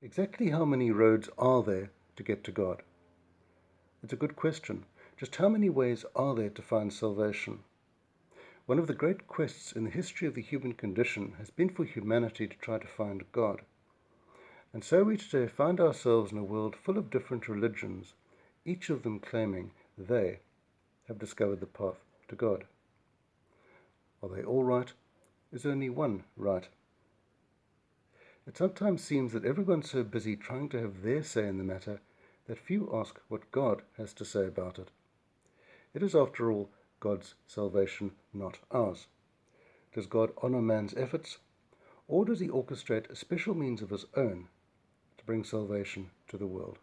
Exactly how many roads are there to get to God? It's a good question. Just how many ways are there to find salvation? One of the great quests in the history of the human condition has been for humanity to try to find God. And so we today find ourselves in a world full of different religions, each of them claiming they have discovered the path to God. Are they all right? Is only one right? It sometimes seems that everyone's so busy trying to have their say in the matter that few ask what God has to say about it. It is, after all, God's salvation, not ours. Does God honor man's efforts, or does he orchestrate a special means of his own to bring salvation to the world?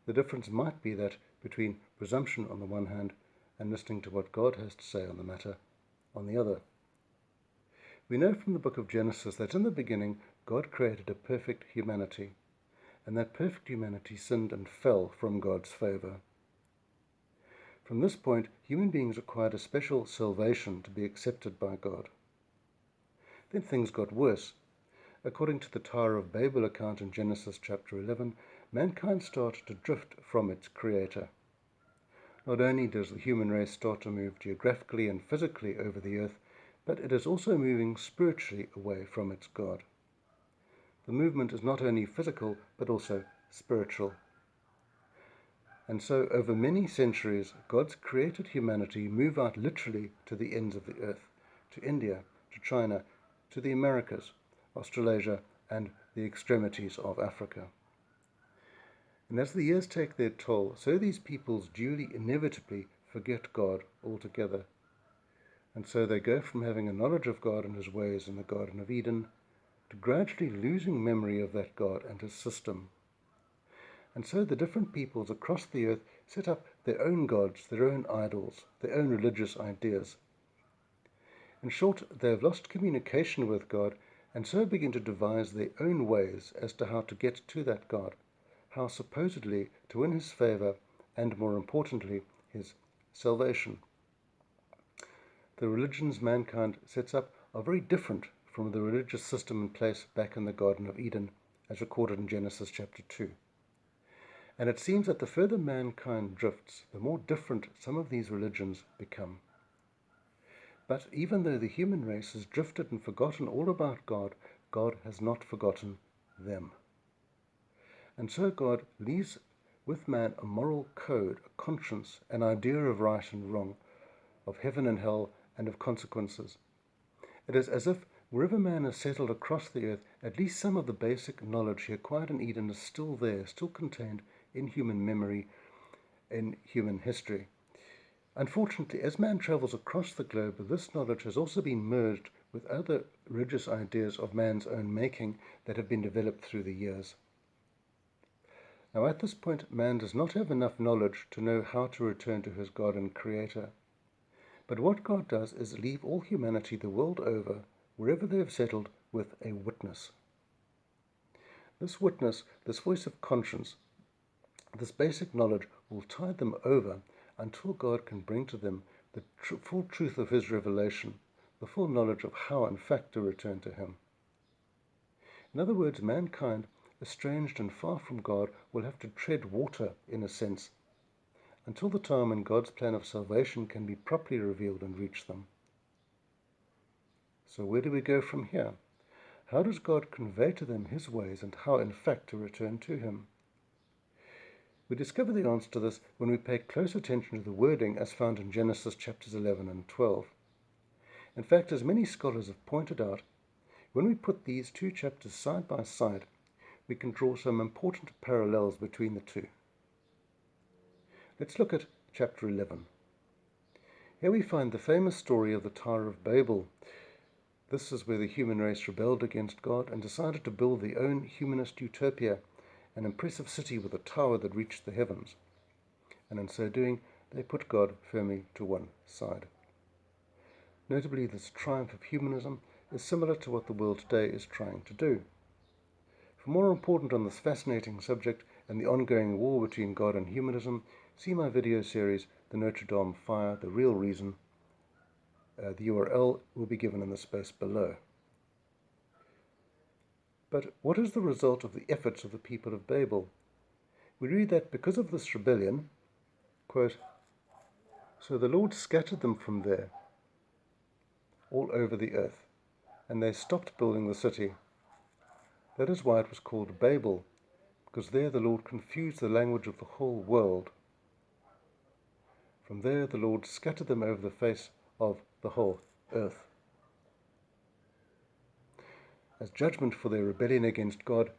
The difference might be that between presumption on the one hand and listening to what God has to say on the matter on the other. We know from the book of Genesis that in the beginning God created a perfect humanity, and that perfect humanity sinned and fell from God's favor. From this point, human beings required a special salvation to be accepted by God. Then things got worse. According to the Tower of Babel account in Genesis chapter 11, mankind started to drift from its creator. Not only does the human race start to move geographically and physically over the earth, but it is also moving spiritually away from its God. The movement is not only physical, but also spiritual. And so, over many centuries, God's created humanity move out literally to the ends of the earth, to India, to China, to the Americas, Australasia, and the extremities of Africa. And as the years take their toll, so these peoples duly inevitably forget God altogether. And so they go from having a knowledge of God and his ways in the Garden of Eden to gradually losing memory of that God and his system. And so the different peoples across the earth set up their own gods, their own idols, their own religious ideas. In short, they have lost communication with God and so begin to devise their own ways as to how to get to that God, how supposedly to win his favor and, more importantly, his salvation. The religions mankind sets up are very different from the religious system in place back in the Garden of Eden, as recorded in Genesis chapter 2. And it seems that the further mankind drifts, the more different some of these religions become. But even though the human race has drifted and forgotten all about God, God has not forgotten them. And so God leaves with man a moral code, a conscience, an idea of right and wrong, of heaven and hell, and of consequences. It is as if wherever man is settled across the earth, at least some of the basic knowledge he acquired in Eden is still there, still contained in human memory, in human history. Unfortunately, as man travels across the globe, this knowledge has also been merged with other religious ideas of man's own making that have been developed through the years. Now, at this point, man does not have enough knowledge to know how to return to his God and Creator. But what God does is leave all humanity the world over, wherever they have settled, with a witness. This witness, this voice of conscience, this basic knowledge will tide them over until God can bring to them the full truth of his revelation, the full knowledge of how, in fact, to return to him. In other words, mankind, estranged and far from God, will have to tread water, in a sense, until the time when God's plan of salvation can be properly revealed and reach them. So where do we go from here? How does God convey to them his ways and how, in fact, to return to him? We discover the answer to this when we pay close attention to the wording as found in Genesis chapters 11 and 12. In fact, as many scholars have pointed out, when we put these two chapters side by side, we can draw some important parallels between the two. Let's look at chapter 11. Here we find the famous story of the Tower of Babel. This is where the human race rebelled against God and decided to build their own humanist utopia, an impressive city with a tower that reached the heavens. And in so doing, they put God firmly to one side. Notably, this triumph of humanism is similar to what the world today is trying to do. For more important on this fascinating subject and the ongoing war between God and humanism, see my video series, The Notre Dame Fire, The Real Reason. The URL will be given in the space below. But what is the result of the efforts of the people of Babel? We read that because of this rebellion, quote, "So the Lord scattered them from there all over the earth, and they stopped building the city. That is why it was called Babel, because there the Lord confused the language of the whole world. From there the Lord scattered them over the face of the whole earth." As judgment for their rebellion against God,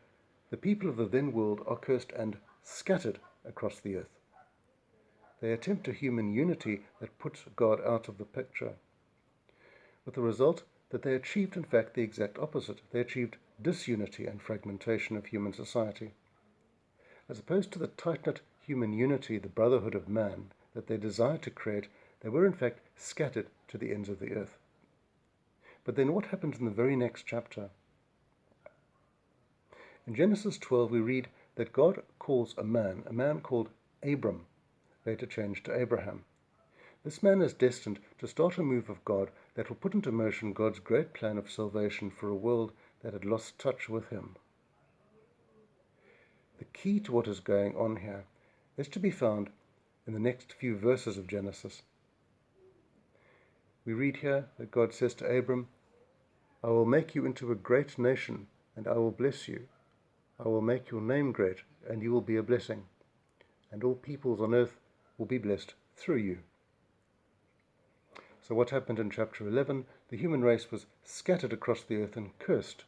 the people of the then world are cursed and scattered across the earth. They attempt a human unity that puts God out of the picture, with the result that they achieved in fact the exact opposite. They achieved disunity and fragmentation of human society. As opposed to the tight-knit human unity, the brotherhood of man, that they desired to create, they were in fact scattered to the ends of the earth. But then what happens in the very next chapter? In Genesis 12 we read that God calls a man called Abram, later changed to Abraham. This man is destined to start a move of God that will put into motion God's great plan of salvation for a world that had lost touch with him. The key to what is going on here is to be found in the next few verses of Genesis. We read here that God says to Abram, "I will make you into a great nation, and I will bless you. I will make your name great, and you will be a blessing, and all peoples on earth will be blessed through you." So what happened in chapter 11? The human race was scattered across the earth and cursed.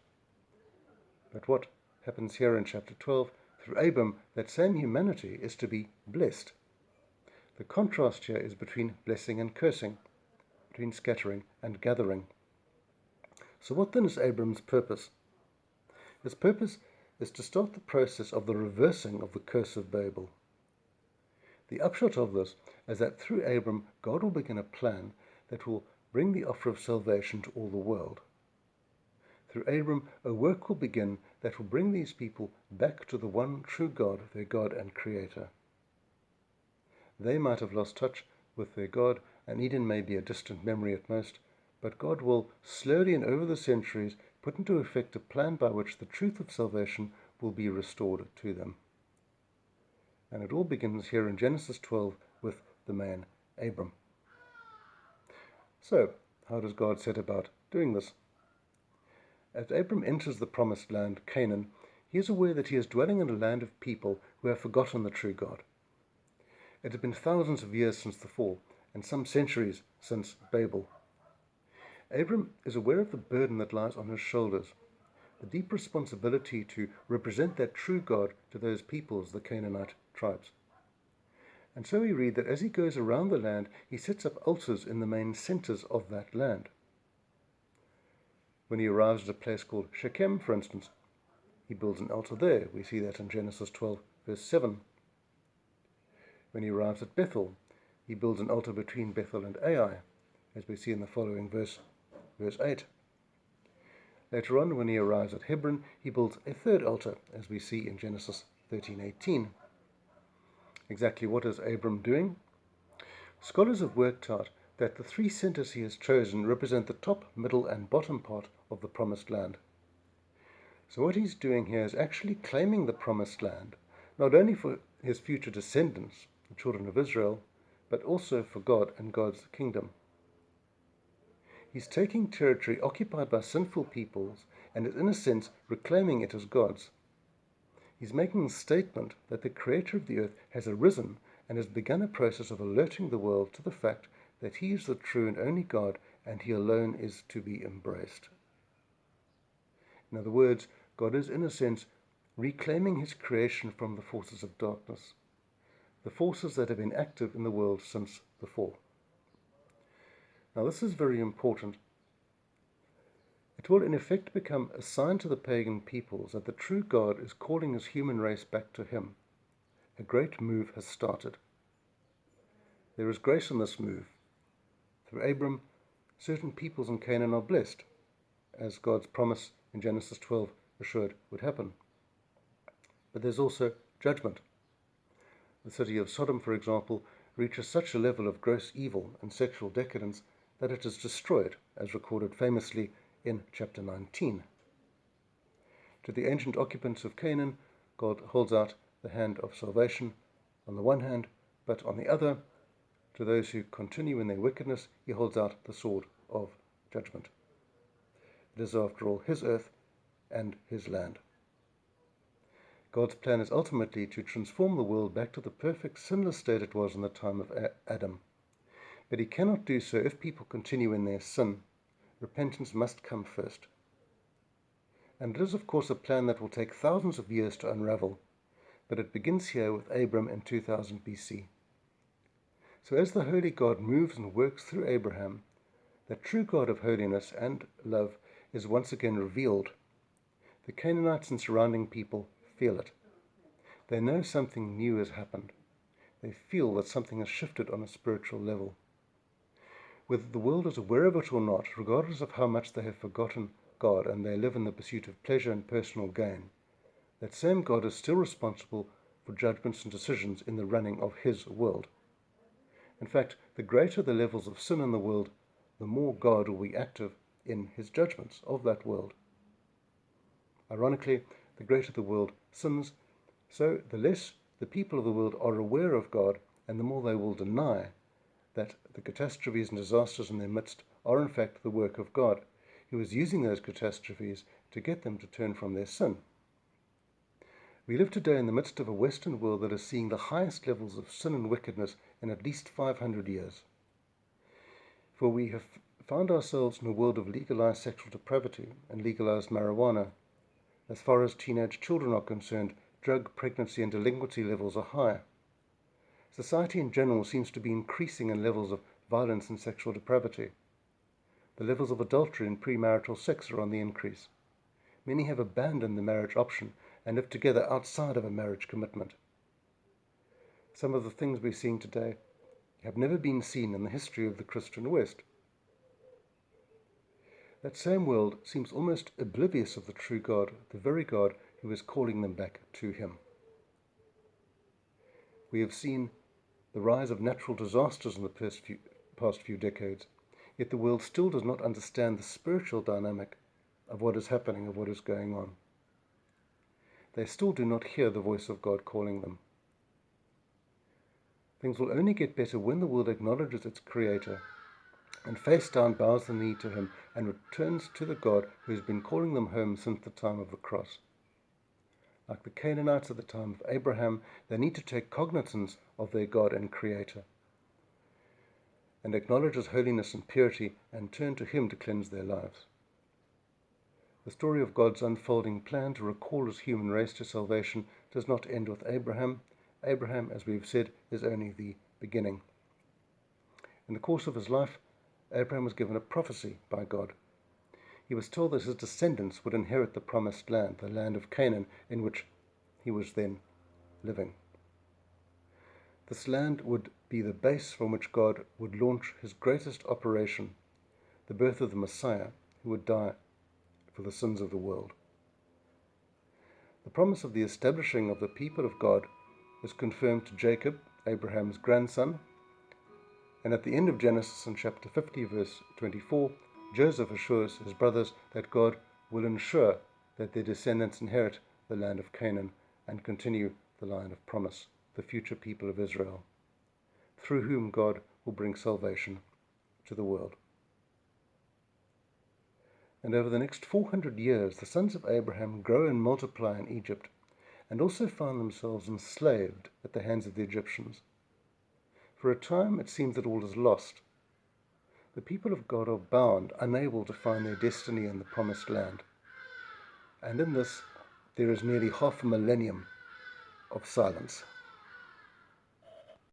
But what happens here in chapter 12? Through Abram, that same humanity is to be blessed. The contrast here is between blessing and cursing, between scattering and gathering. So what then is Abram's purpose? His purpose is to start the process of the reversing of the curse of Babel. The upshot of this is that through Abram, God will begin a plan that will bring the offer of salvation to all the world. Through Abram, a work will begin that will bring these people back to the one true God, their God and Creator. They might have lost touch with their God, and Eden may be a distant memory at most, but God will slowly and over the centuries put into effect a plan by which the truth of salvation will be restored to them. And it all begins here in Genesis 12 with the man Abram. So, how does God set about doing this? As Abram enters the promised land, Canaan, he is aware that he is dwelling in a land of people who have forgotten the true God. It had been thousands of years since the fall, and some centuries since Babel. Abram is aware of the burden that lies on his shoulders, the deep responsibility to represent that true God to those peoples, the Canaanite tribes. And so we read that as he goes around the land, he sets up altars in the main centers of that land. When he arrives at a place called Shechem, for instance, he builds an altar there. We see that in Genesis 12, verse 7. When he arrives at Bethel, he builds an altar between Bethel and Ai, as we see in the following verse 8. Later on, when he arrives at Hebron, he builds a third altar, as we see in Genesis 13:18. Exactly what is Abram doing? Scholars have worked out that the three centers he has chosen represent the top, middle, and bottom part of the promised land. So what he's doing here is actually claiming the promised land, not only for his future descendants, the children of Israel, but also for God and God's kingdom. He's taking territory occupied by sinful peoples and is in a sense reclaiming it as God's. He's making a statement that the Creator of the earth has arisen and has begun a process of alerting the world to the fact that he is the true and only God, and he alone is to be embraced. In other words, God is in a sense reclaiming his creation from the forces of darkness, the forces that have been active in the world since the fall. Now this is very important. It will in effect become a sign to the pagan peoples that the true God is calling his human race back to him. A great move has started. There is grace in this move. Through Abram, certain peoples in Canaan are blessed, as God's promise in Genesis 12 assured would happen. But there's also judgment. The city of Sodom, for example, reaches such a level of gross evil and sexual decadence that it is destroyed, as recorded famously in chapter 19. To the ancient occupants of Canaan, God holds out the hand of salvation on the one hand, but on the other, to those who continue in their wickedness, he holds out the sword of judgment. It is, after all, his earth and his land. God's plan is ultimately to transform the world back to the perfect, sinless state it was in the time of Adam. But he cannot do so if people continue in their sin. Repentance must come first. And it is, of course, a plan that will take thousands of years to unravel, but it begins here with Abram in 2000 BC. So as the holy God moves and works through Abraham, the true God of holiness and love is once again revealed. The Canaanites and surrounding people feel it. They know something new has happened. They feel that something has shifted on a spiritual level. Whether the world is aware of it or not, regardless of how much they have forgotten God and they live in the pursuit of pleasure and personal gain, that same God is still responsible for judgments and decisions in the running of his world. In fact, the greater the levels of sin in the world, the more God will be active in his judgments of that world. Ironically, the greater the world sins, so the less the people of the world are aware of God, and the more they will deny that the catastrophes and disasters in their midst are in fact the work of God, who is using those catastrophes to get them to turn from their sin. We live today in the midst of a Western world that is seeing the highest levels of sin and wickedness in at least 500 years. For we have found ourselves in a world of legalized sexual depravity and legalized marijuana. As far as teenage children are concerned, drug, pregnancy and delinquency levels are high. Society in general seems to be increasing in levels of violence and sexual depravity. The levels of adultery and premarital sex are on the increase. Many have abandoned the marriage option and live together outside of a marriage commitment. Some of the things we're seeing today have never been seen in the history of the Christian West. That same world seems almost oblivious of the true God, the very God who is calling them back to him. We have seen the rise of natural disasters in the past few decades, yet the world still does not understand the spiritual dynamic of what is happening, of what is going on. They still do not hear the voice of God calling them. Things will only get better when the world acknowledges its Creator and face down bows the knee to him and returns to the God who has been calling them home since the time of the cross. Like the Canaanites at the time of Abraham, they need to take cognizance of their God and Creator and acknowledge his holiness and purity and turn to him to cleanse their lives. The story of God's unfolding plan to recall his human race to salvation does not end with Abraham. Abraham, as we've said, is only the beginning. In the course of his life, Abraham was given a prophecy by God. He was told that his descendants would inherit the promised land, the land of Canaan, in which he was then living. This land would be the base from which God would launch his greatest operation, the birth of the Messiah, who would die for the sins of the world. The promise of the establishing of the people of God was confirmed to Jacob, Abraham's grandson, and at the end of Genesis in chapter 50, verse 24, Joseph assures his brothers that God will ensure that their descendants inherit the land of Canaan and continue the line of promise, the future people of Israel, through whom God will bring salvation to the world. And over the next 400 years, the sons of Abraham grow and multiply in Egypt, and also find themselves enslaved at the hands of the Egyptians. For a time, it seems that all is lost. The people of God are bound, unable to find their destiny in the promised land. And in this, there is nearly half a millennium of silence.